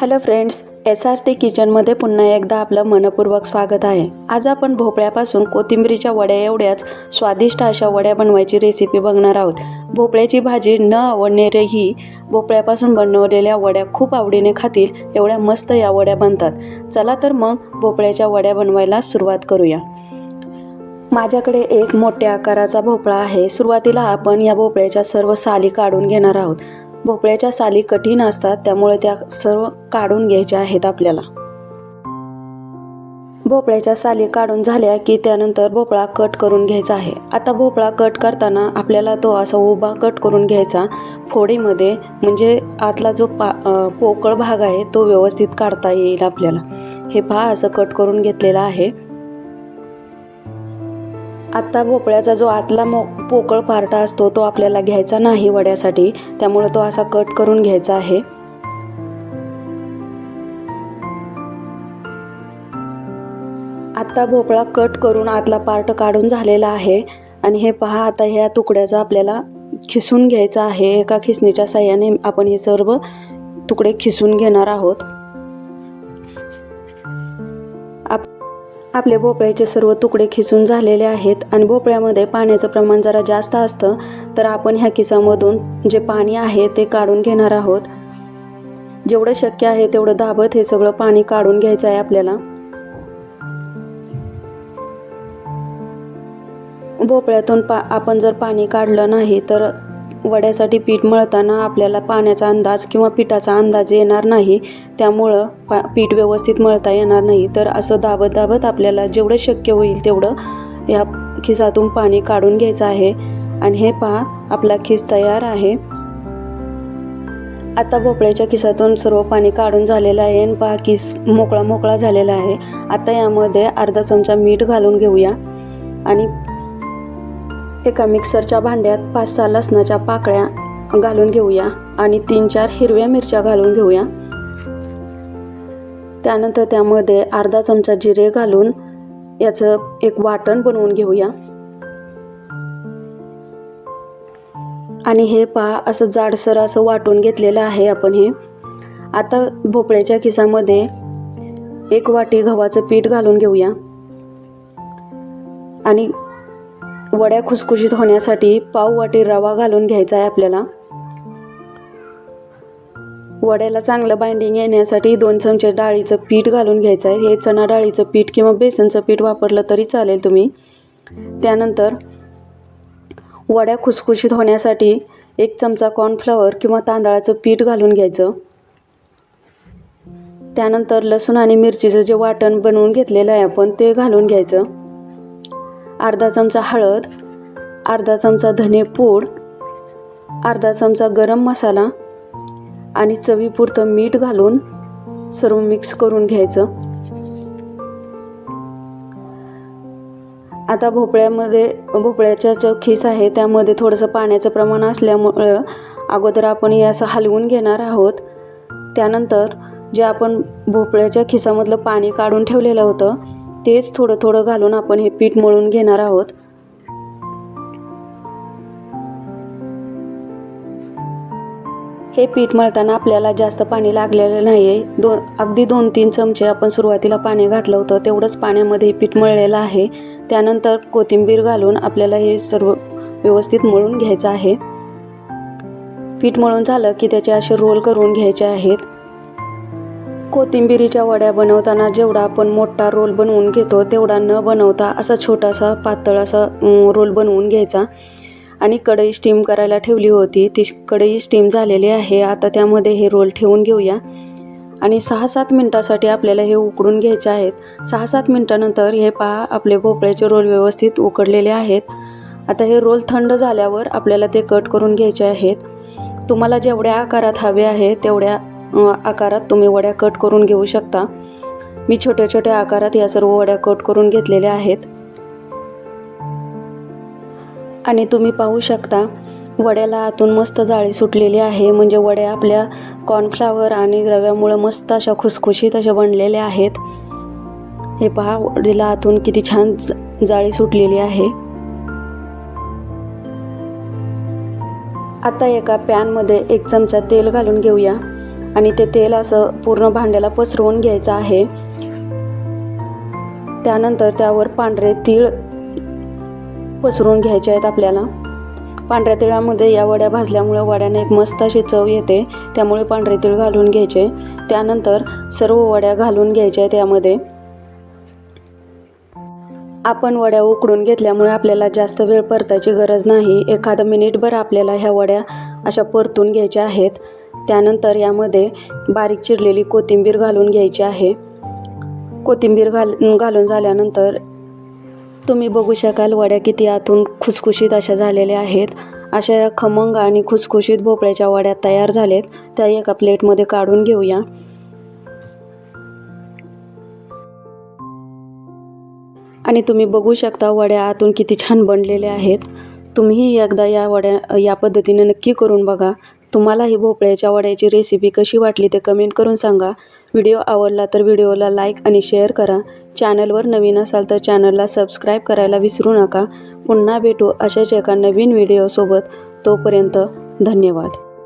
Hello friends, SRT किचनमध्ये पुन्हा एकदा आपलं मनपूर्वक स्वागत आहे। आज आपण भोपळ्यापासून कोथिंबीरीच्या वड्या एवढ्याच स्वादिष्ट अशा वड्या बनवायची रेसिपी बघणार आहोत। भोपळ्याची भाजी न आवडणारेही भोपळ्यापासून बनवलेल्या वड्या खूप आवडीने खातील एवढ्या मस्त या वड्या बनतात। चला तर मग भोपळ्याच्या वड्या बनवायला सुरुवात करूया। माझ्याकडे एक मोठ्या आकाराचा भोपळा आहे। सुरुवातीला आपण या भोपळ्याच्या सर्व साली काढून घेणार आहोत। भोपळ्याच्या साली कठीण असतात, त्यामुळे त्या सर्व काढून घ्यायच्या आहेत आपल्याला। भोपळ्याच्या साली काढून झाल्या की त्यानंतर भोपळा कट करून घ्यायचा आहे। आता भोपळा कट करताना आपल्याला तो असा उभा कट करून घ्यायचा फोडीमध्ये, म्हणजे आतला जो पोकळ भाग आहे तो व्यवस्थित काढता येईल आपल्याला। हे पहा, असं कट करून घेतलेला आहे। आता भोपळ्याचा जो आतला पोकळ पार्ट असतो तो आपल्याला घ्यायचा नाही वड्यासाठी, त्यामुळे तो असा कट करून घ्यायचा आहे। आता भोपळा कट करून आतला पार्ट काढून झालेला आहे आणि हे पहा, आता ह्या तुकड्याचा आपल्याला खिसून घ्यायचा आहे। एका खिसणीच्या साहाय्याने आपण हे सर्व तुकडे खिसून घेणार आहोत। आपले भोपळ्याचे सर्व तुकडे खिसून झालेले आहेत आणि भोपळ्यामध्ये पाण्याचं प्रमाण जरा जास्त असतं, तर आपण ह्या खिसामधून जे पाणी आहे ते काढून घेणार आहोत। जेवढं शक्य आहे तेवढं दाबत हे सगळं पाणी काढून घ्यायचं आहे आपल्याला। भोपळ्यातून आपण जर पाणी काढलं नाही तर वड्यासाठी पीठ मळताना आपल्याला पाण्याचा अंदाज किंवा पिठाचा अंदाज येणार नाही, त्यामुळं पीठ व्यवस्थित मळता येणार नाही। तर असं दाबत दाबत आपल्याला जेवढं शक्य होईल तेवढं या खिसातून पाणी काढून घ्यायचं आहे। आणि हे पहा, आपला खिस तयार आहे। आता भोपळ्याच्या खिसातून सर्व पाणी काढून झालेलं आहे आणि पहा, खिस मोकळा मोकळा झालेला आहे। आता यामध्ये अर्धा चमचा मीठ घालून घेऊया आणि एका मिक्सरच्या भांड्यात 5-6 लसणाच्या पाकळ्या घालून घेऊया आणि 3-4 हिरव्या मिरच्या घालून घेऊया। त्यानंतर त्यामध्ये अर्धा चमचा जिरे घालून याचं एक वाटण बनवून घेऊया। आणि हे पहा, असं जाडसर असं वाटून घेतलेलं आहे आपण हे। आता भोपळ्याच्या खिसामध्ये 1 वाटी गव्हाचं पीठ घालून घेऊया आणि वड्या खुसखुशीत होण्यासाठी पाव वाटी रवा घालून घ्यायचा आहे आपल्याला। वड्याला चांगलं बाइंडिंग येण्यासाठी 2 चमचे डाळीचं पीठ घालून घ्यायचं आहे। हे चणा डाळीचं पीठ किंवा बेसनचं पीठ वापरलं तरी चालेल तुम्ही। त्यानंतर वड्या खुसखुशीत होण्यासाठी 1 चमचा कॉर्नफ्लॉवर किंवा तांदळाचं पीठ घालून घ्यायचं। त्यानंतर लसूण आणि मिरचीचं जे वाटण बनवून घेतलेलं आहे आपण ते घालून घ्यायचं। अर्धा चमचा हळद, अर्धा चमचा धने पूड, अर्धा चमचा गरम मसाला आणि चवीपुरतं मीठ घालून सर्व मिक्स करून घ्यायचं। आता भोपळ्याचा जो खिस आहे त्यामध्ये थोडंसं पाण्याचं प्रमाण असल्यामुळं अगोदर आपण हे असं हलवून घेणार आहोत। त्यानंतर जे आपण भोपळ्याच्या खिसामधलं पाणी काढून ठेवलेलं होतं तेच थोडं थोडं घालून आपण हे पीठ मळून घेणार आहोत। हे पीठ मळताना आपल्याला जास्त पाणी लागलेलं नाही। अगदी 2-3 चमचे आपण सुरुवातीला पाणी घातलं होतं, तेवढंच पाण्यामध्ये हे पीठ मळलेलं आहे। त्यानंतर कोथिंबीर घालून आपल्याला हे सर्व व्यवस्थित मळून घ्यायचं आहे। पीठ मळून झालं की त्याचे असे रोल करून घ्यायचे आहेत। कोथिंबीरीच्या वड्या बनवताना जेवढा आपण मोठा रोल बनवून घेतो तेवढा न बनवता असा छोटासा पातळ असा रोल बनवून घ्यायचा। आणि कढई स्टीम करायला ठेवली होती, ती कढई स्टीम झालेली आहे। आता त्यामध्ये हे रोल ठेवून घेऊया आणि 6-7 मिनिटासाठी आपल्याला हे उकडून घ्यायचे आहेत। 6-7 मिनिटानंतर हे पहा, आपले भोपळ्याचे रोल व्यवस्थित उकडलेले आहेत। आता हे रोल थंड झाल्यावर आपल्याला ते कट करून घ्यायचे आहेत। तुम्हाला जेवढ्या आकारात हवे आहे तेवढ्या आकारात तुम्ही वड्या कट करून घेऊ शकता। मी छोट्या छोट्या आकारात या सर्व वड्या कट करून घेतलेल्या आहेत आणि तुम्ही पाहू शकता वड्याला आतून मस्त जाळी सुटलेली आहे, म्हणजे वड्या आपल्या कॉर्नफ्लॉवर आणि रव्यामुळे मस्त अशा खुसखुशीत अशा बनलेल्या आहेत। हे पहा, वडीला आतून किती छान जाळी सुटलेली आहे। आता एका पॅनमध्ये 1 चमचा तेल घालून घेऊया आणि ते तेल असं पूर्ण भांड्याला पसरवून घ्यायचं आहे. त्यानंतर त्यावर पांढरे तीळ पसरून घ्यायचे आहेत आपल्याला. पांढऱ्या तिळामध्ये या वड्या भाजल्यामुळे वड्याने एक मस्त अशी चव येते, त्यामुळे पांढरे तीळ घालून घ्यायचे. त्यानंतर सर्व वड्या घालून घ्यायच्या आहेत यामध्ये. आपण वड्या उकडून घेतल्यामुळे आपल्याला जास्त वेळ परतायची गरज नाही. एखादा मिनिटभर आपल्याला ह्या वड्या अशा परतून घ्यायच्या आहेत. त्यानंतर यामध्ये बारीक चिरलेली कोथिंबीर घालून घ्यायची आहे. कोथिंबीर घालून झाल्यानंतर तुम्ही बघू शकाल वड्या किती आतून खुसखुशीत अशा झालेल्या आहेत. अशा खमंग आणि खुसखुशीत भोपळ्याच्या वड्या तयार झालेत. त्या एका प्लेटमध्ये काढून घेऊया. आणि तुम्ही बघू शकता वड्या आतून किती छान बनलेल्या आहेत. तुम्हीही एकदा या वड्या या पद्धतीने नक्की करून बघा. तुम्हाला ही भोपळ्याच्या वड्याची रेसिपी कशी वाटली ते कमेंट करून सांगा. व्हिडिओ आवडला तर व्हिडिओला लाईक आणि शेअर करा. चॅनलवर नवीन असाल तर चॅनलला सबस्क्राईब करायला विसरू नका. पुन्हा भेटू अशाच एका नवीन व्हिडिओसोबत. तोपर्यंत धन्यवाद.